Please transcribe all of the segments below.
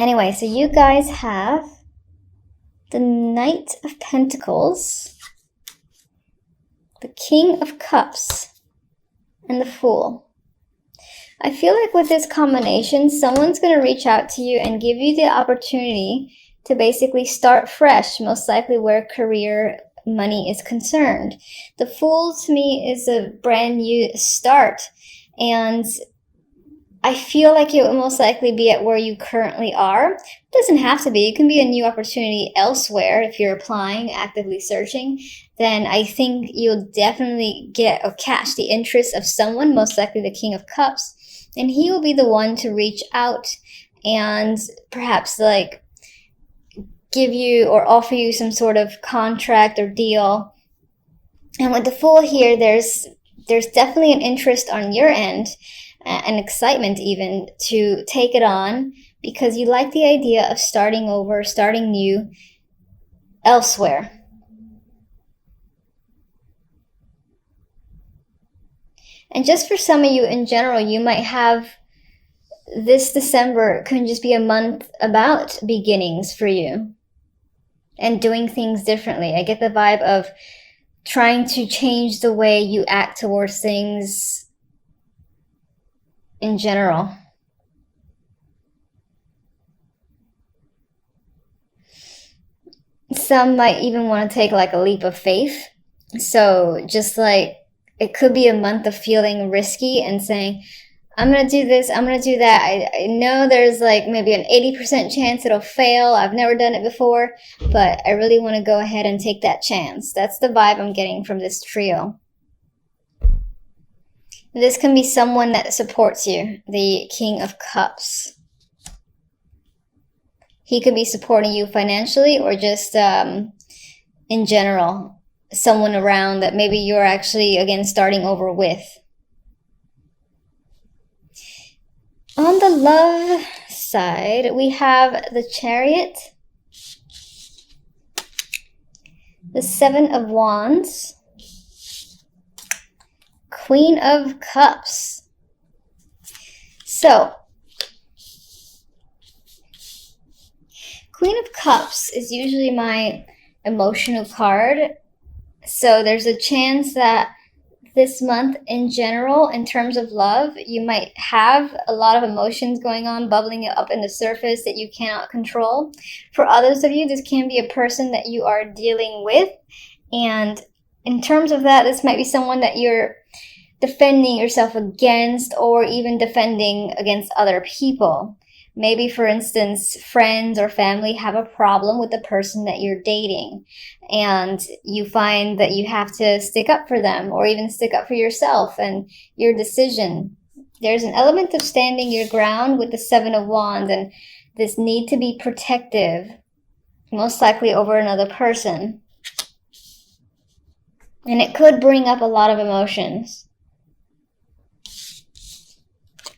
Anyway, so you guys have the Knight of Pentacles, the King of Cups, and the Fool. I feel like with this combination, someone's going to reach out to you and give you the opportunity to basically start fresh, most likely where career, money is concerned. The Fool to me is a brand new start, and I feel like it will most likely be at where you currently are. It doesn't have to be. It can be a new opportunity elsewhere. If you're applying, actively searching, then I think you'll definitely get or catch the interest of someone, most likely the King of Cups, and he will be the one to reach out and perhaps like give you or offer you some sort of contract or deal. And with the Fool here, there's definitely an interest on your end, an excitement even, to take it on because you like the idea of starting over, starting new elsewhere. And just for some of you in general, you might have this December can just be a month about beginnings for you and doing things differently. I get the vibe of trying to change the way you act towards things in general. Some might even want to take like a leap of faith. So just like it could be a month of feeling risky and saying, I'm going to do this, I'm going to do that. I know there's like maybe an 80% chance it'll fail. I've never done it before, but I really want to go ahead and take that chance. That's the vibe I'm getting from this trio. This can be someone that supports you, the King of Cups. He could be supporting you financially or just in general. Someone around that maybe you're actually, again, starting over with. On the love side, we have the Chariot, the Seven of Wands, Queen of Cups. So, Queen of Cups is usually my emotional card. So there's a chance that this month in general, in terms of love, you might have a lot of emotions going on, bubbling up in the surface that you cannot control. For others of you, this can be a person that you are dealing with. And in terms of that, this might be someone that you're defending yourself against or even defending against other people. Maybe, for instance, friends or family have a problem with the person that you're dating, and you find that you have to stick up for them or even stick up for yourself and your decision. There's an element of standing your ground with the Seven of Wands and this need to be protective, most likely over another person. And it could bring up a lot of emotions.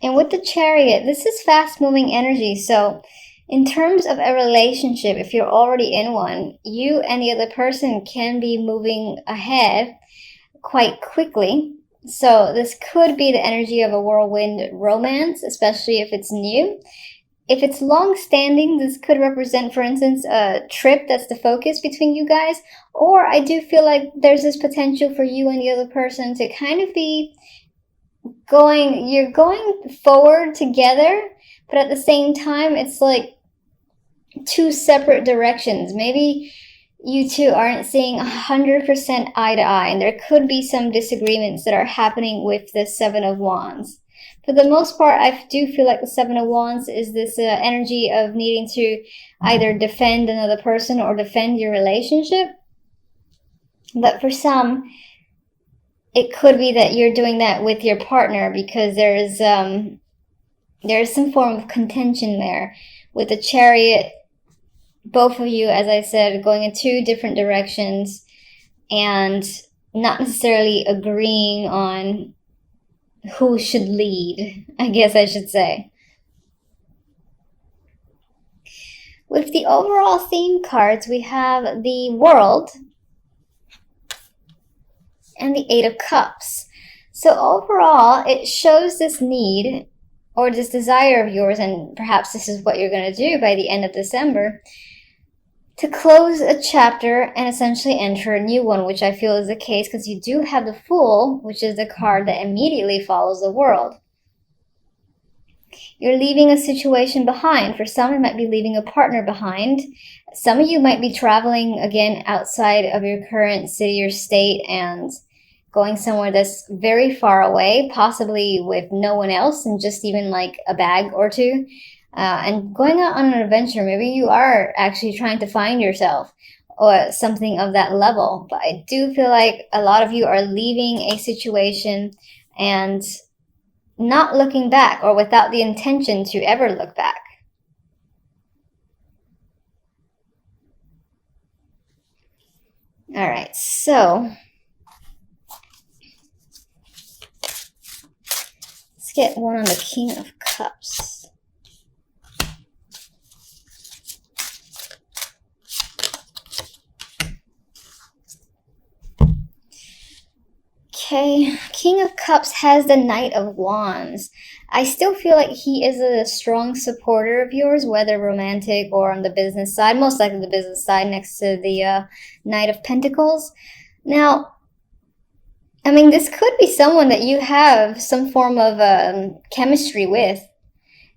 And with the Chariot, this is fast-moving energy. So in terms of a relationship, if you're already in one, you and the other person can be moving ahead quite quickly. So this could be the energy of a whirlwind romance, especially if it's new. If it's long-standing, this could represent, for instance, a trip that's the focus between you guys. Or I do feel like there's this potential for you and the other person to kind of be you're going forward together, but at the same time, it's like two separate directions. Maybe you two aren't seeing 100% eye to eye, and there could be some disagreements that are happening with the Seven of Wands. For the most part, I do feel like the Seven of Wands is this energy of needing to either defend another person or defend your relationship. But for some, it could be that you're doing that with your partner because there's some form of contention there. With the Chariot, both of you, as I said, going in two different directions and not necessarily agreeing on who should lead, I guess I should say. With the overall theme cards, we have the World and the Eight of Cups. So overall, it shows this need or this desire of yours, and perhaps this is what you're going to do by the end of December, to close a chapter and essentially enter a new one, which I feel is the case because you do have the Fool, which is the card that immediately follows the World. You're leaving a situation behind. For some, it might be leaving a partner behind. Some of you might be traveling, again, outside of your current city or state and going somewhere that's very far away, possibly with no one else and just even like a bag or two. And going out on an adventure. Maybe you are actually trying to find yourself or something of that level. But I do feel like a lot of you are leaving a situation and not looking back, or without the intention to ever look back. All right, so let's get one on the King of Cups. Okay, King of Cups has the Knight of Wands. I still feel like he is a strong supporter of yours, whether romantic or on the business side, most likely the business side next to the Knight of Pentacles. Now, I mean, this could be someone that you have some form of chemistry with,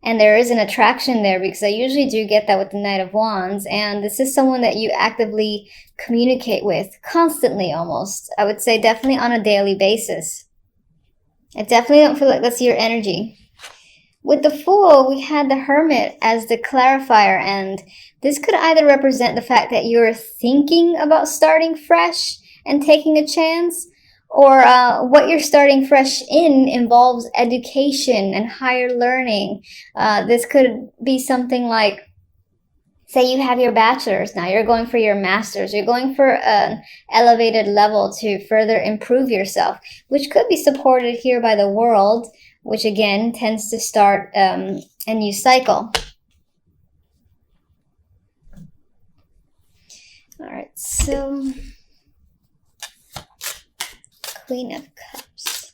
and there is an attraction there, because I usually do get that with the Knight of Wands, and this is someone that you actively communicate with constantly, almost. I would say definitely on a daily basis. I definitely don't feel like that's your energy. With the Fool, we had the Hermit as the clarifier, and this could either represent the fact that you're thinking about starting fresh and taking a chance, or what you're starting fresh in involves education and higher learning. This could be something like, say you have your bachelor's, now you're going for your master's. You're going for an elevated level to further improve yourself, which could be supported here by the World, which again tends to start a new cycle. All right, so Queen of Cups.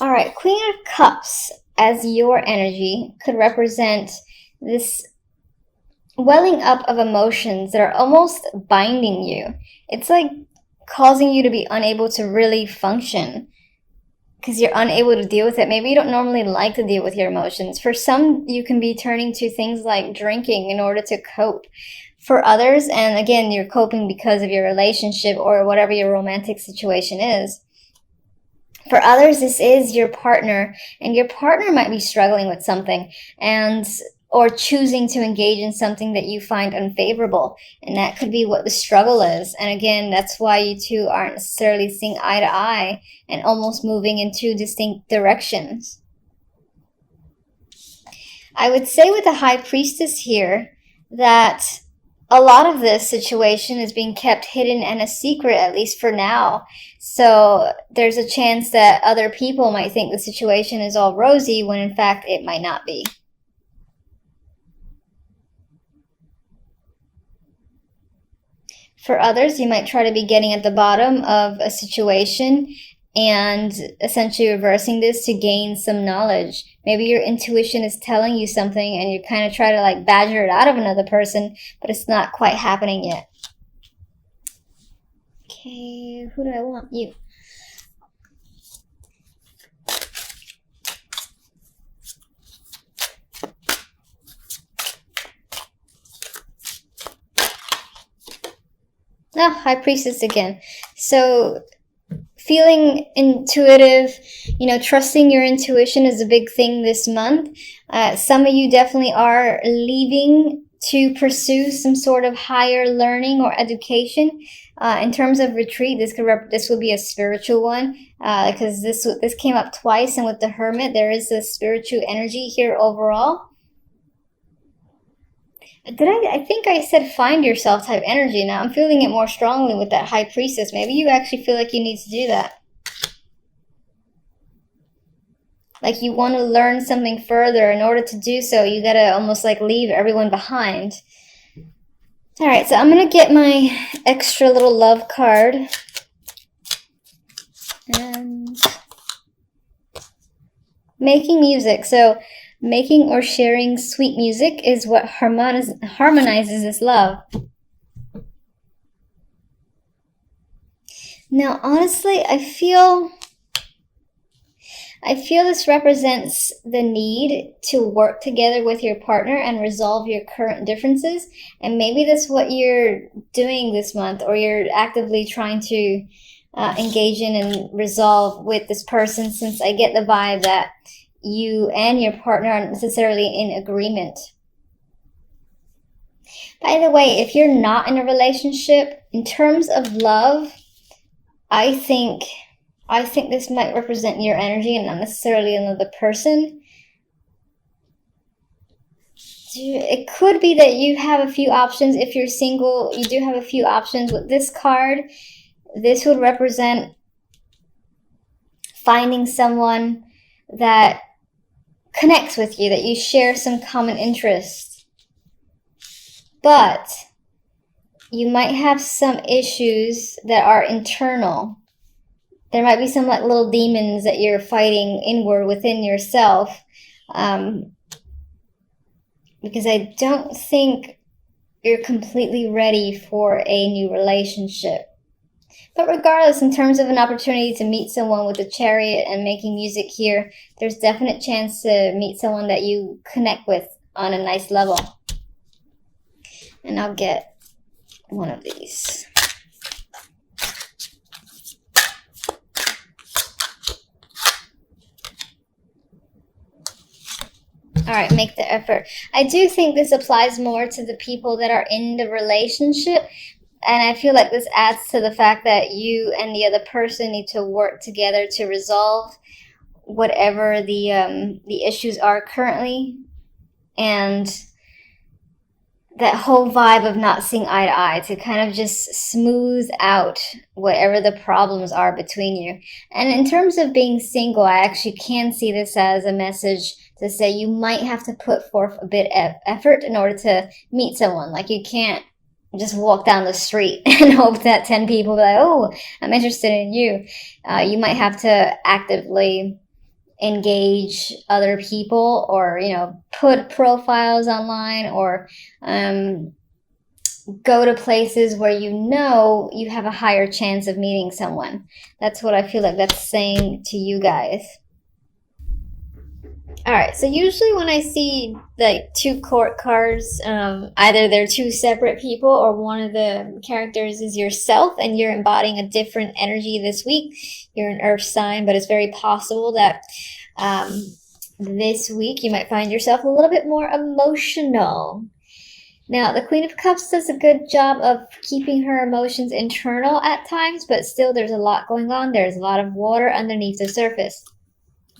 All right, Queen of Cups as your energy could represent this welling up of emotions that are almost binding you. It's like causing you to be unable to really function because you're unable to deal with it. Maybe you don't normally like to deal with your emotions. For some, you can be turning to things like drinking in order to cope. For others, and again, you're coping because of your relationship or whatever your romantic situation is. For others, this is your partner, and your partner might be struggling with something or choosing to engage in something that you find unfavorable. And that could be what the struggle is. And again, that's why you two aren't necessarily seeing eye to eye and almost moving in two distinct directions. I would say with the High Priestess here that a lot of this situation is being kept hidden and a secret, at least for now. So there's a chance that other people might think the situation is all rosy when in fact it might not be. For others, you might try to be getting at the bottom of a situation and essentially reversing this to gain some knowledge. Maybe your intuition is telling you something and you kind of try to like badger it out of another person, but it's not quite happening yet. Okay, who do I want? You. High Priestess again. So feeling intuitive, trusting your intuition is a big thing this month. Some of you definitely are leaving to pursue some sort of higher learning or education. In terms of retreat, this would be a spiritual one, because this came up twice, and with the Hermit, there is a spiritual energy here overall. I think I said find yourself type energy. Now I'm feeling it more strongly with that High Priestess. Maybe you actually feel like you need to do that. Like you want to learn something further. In order to do so, you gotta almost like leave everyone behind. All right, so I'm gonna get my extra little love card. And making music. So making or sharing sweet music is what harmonizes this love. Now, honestly, I feel this represents the need to work together with your partner and resolve your current differences. And maybe that's what you're doing this month, or you're actively trying to engage in and resolve with this person, since I get the vibe that you and your partner aren't necessarily in agreement. By the way, if you're not in a relationship, in terms of love, I think this might represent your energy and not necessarily another person. It could be that you have a few options. If you're single, you do have a few options with this card. This would represent finding someone that connects with you, that you share some common interests. But you might have some issues that are internal. There might be some like little demons that you're fighting inward within yourself. Because I don't think you're completely ready for a new relationship. But regardless, in terms of an opportunity to meet someone with the Chariot and making music here, there's definite chance to meet someone that you connect with on a nice level. And I'll get one of these. All right, make the effort. I do think this applies more to the people that are in the relationship. And I feel like this adds to the fact that you and the other person need to work together to resolve whatever the issues are currently. And that whole vibe of not seeing eye to eye, to kind of just smooth out whatever the problems are between you. And in terms of being single, I actually can see this as a message to say you might have to put forth a bit of effort in order to meet someone. Like you can't just walk down the street and hope that 10 people be like, oh, I'm interested in you. You might have to actively engage other people, or, you know, put profiles online, or go to places where you know you have a higher chance of meeting someone. That's what I feel like that's saying to you guys. All right, so usually when I see like two court cards, either they're two separate people, or one of the characters is yourself and you're embodying a different energy this week. You're an earth sign, but it's very possible that this week you might find yourself a little bit more emotional. Now, the Queen of Cups does a good job of keeping her emotions internal at times, but still there's a lot going on. There's a lot of water underneath the surface.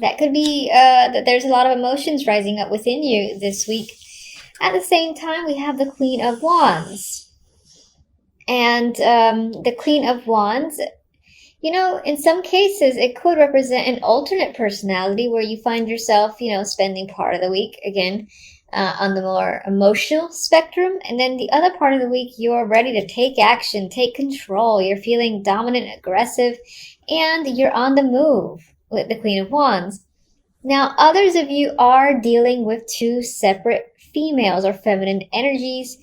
That could be that there's a lot of emotions rising up within you this week. At the same time, we have the Queen of Wands. And the Queen of Wands, you know, in some cases, it could represent an alternate personality where you find yourself, you know, spending part of the week, again, on the more emotional spectrum. And then the other part of the week, you're ready to take action, take control. You're feeling dominant, aggressive, and you're on the move with the Queen of Wands. Now, others of you are dealing with two separate females or feminine energies,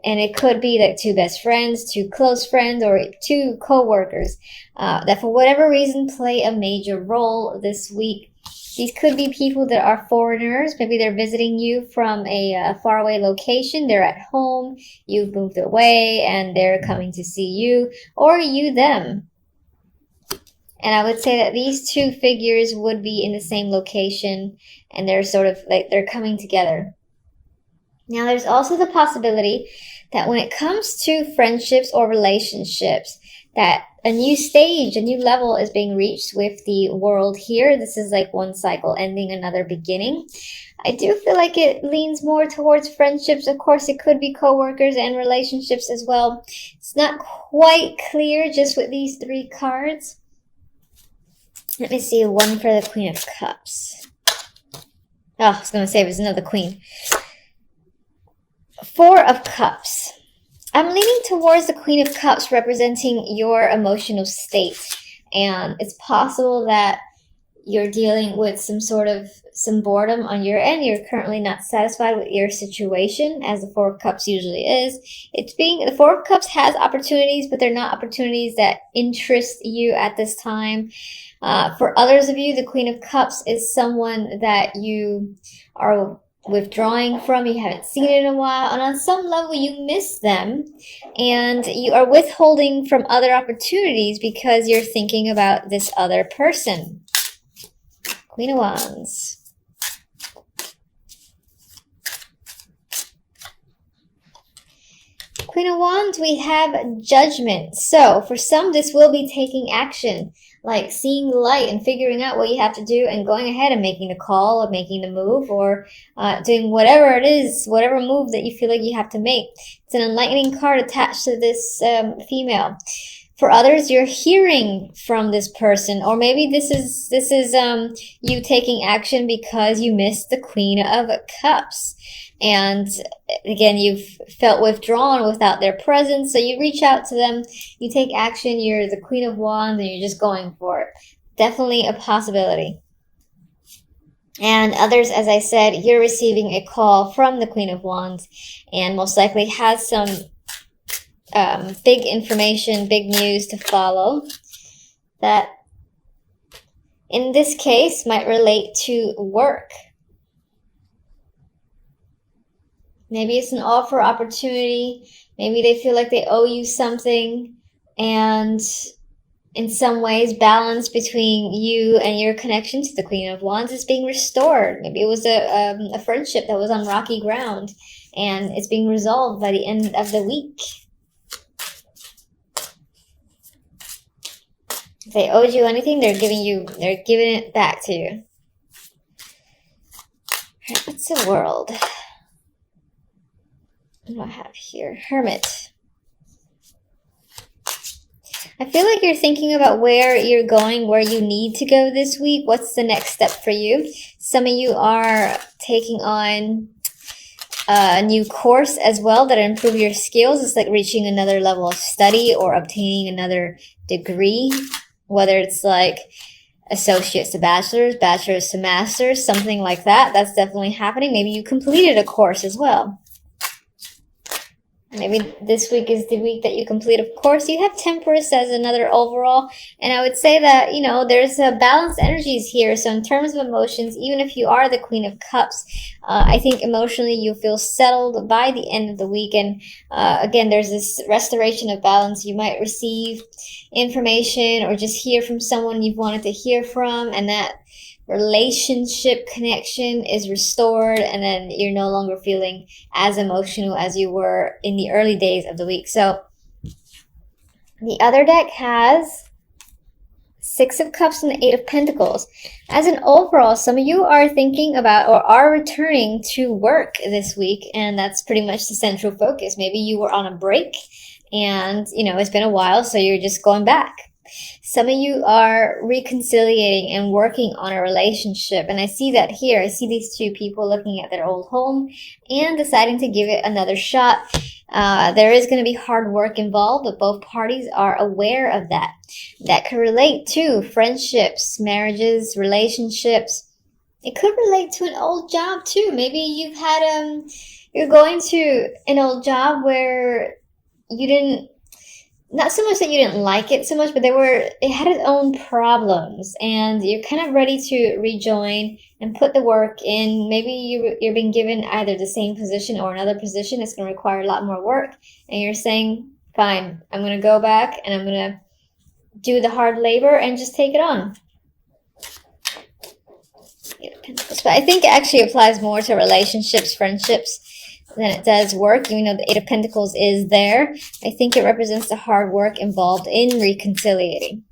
and it could be like two best friends, two close friends, or two co-workers that for whatever reason play a major role this week. These could be people that are foreigners. Maybe they're visiting you from a faraway location. They're at home, you've moved away, and they're coming to see you, or you them. And I would say that these two figures would be in the same location, and they're sort of like they're coming together. Now, there's also the possibility that when it comes to friendships or relationships, that a new stage, a new level is being reached with the world here. This is like one cycle ending, another beginning. I do feel like it leans more towards friendships. Of course, it could be coworkers and relationships as well. It's not quite clear just with these three cards. Let me see one for the Queen of Cups. Oh, I was going to say it was another Queen. Four of Cups. I'm leaning towards the Queen of Cups representing your emotional state. And it's possible that you're dealing with some boredom on your end. You're currently not satisfied with your situation, as the Four of Cups usually is. The Four of Cups has opportunities, but they're not opportunities that interest you at this time. For others of you, the Queen of Cups is someone that you are withdrawing from, you haven't seen it in a while, and on some level you miss them, and you are withholding from other opportunities because you're thinking about this other person. Queen of Wands. Queen of Wands, we have Judgment. So for some, this will be taking action, like seeing the light and figuring out what you have to do and going ahead and making the call or making the move, or doing whatever it is, whatever move that you feel like you have to make. It's an enlightening card attached to this female. For others, you're hearing from this person, or maybe this is you taking action because you missed the Queen of Cups. And again, you've felt withdrawn without their presence, so you reach out to them, you take action, you're the Queen of Wands, and you're just going for it. Definitely a possibility. And others, as I said, you're receiving a call from the Queen of Wands, and most likely has some big information, big news to follow that in this case might relate to work. Maybe it's an offer opportunity. Maybe they feel like they owe you something, and in some ways balance between you and your connection to the Queen of Wands is being restored. Maybe it was a friendship that was on rocky ground, and it's being resolved by the end of the week. If they owed you anything, they're giving it back to you. Alright, what's the World? What do I have here? Hermit. I feel like you're thinking about where you're going, where you need to go this week. What's the next step for you? Some of you are taking on a new course as well that improve your skills. It's like reaching another level of study or obtaining another degree, whether it's like associates to bachelor's, bachelor's to master's, something like that. That's definitely happening. Maybe you completed a course as well. Maybe this week is the week that you complete. Of course, you have Temperance as another overall. And I would say that, there's a balanced energies here. So in terms of emotions, even if you are the Queen of Cups, I think emotionally you'll feel settled by the end of the week. And again, there's this restoration of balance. You might receive information or just hear from someone you've wanted to hear from, and that relationship connection is restored, and then you're no longer feeling as emotional as you were in the early days of the week. So the other deck has Six of Cups and the Eight of Pentacles. As an overall, some of you are thinking about or are returning to work this week, and that's pretty much the central focus. Maybe you were on a break and it's been a while, so you're just going back. Some of you are reconciliating and working on a relationship, and I see that here. I see these two people looking at their old home and deciding to give it another shot. There is going to be hard work involved, but both parties are aware of that. That could relate to friendships, marriages, relationships. It could relate to an old job too. Maybe you've had you're going to an old job where you didn't, not so much that you didn't like it so much, but it had its own problems, and you're kind of ready to rejoin and put the work in. Maybe you're being given either the same position or another position. It's going to require a lot more work, and you're saying, fine, I'm going to go back and I'm going to do the hard labor and just take it on. But I think it actually applies more to relationships, friendships, than it does work. Even though the Eight of Pentacles is there, I think it represents the hard work involved in reconciliating.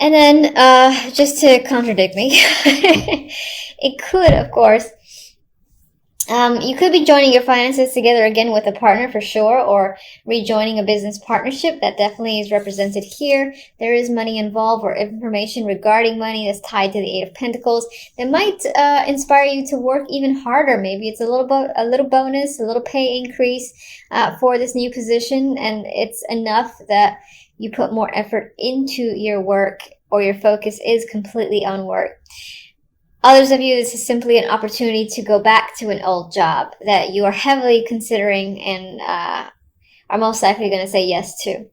And then, just to contradict me, it could, of course, You could be joining your finances together again with a partner for sure, or rejoining a business partnership. That definitely is represented here. There is money involved or information regarding money that's tied to the Eight of Pentacles that might inspire you to work even harder. Maybe it's a little bonus, a little pay increase for this new position, and it's enough that you put more effort into your work, or your focus is completely on work. Others of you, this is simply an opportunity to go back to an old job that you are heavily considering and are most likely going to say yes to.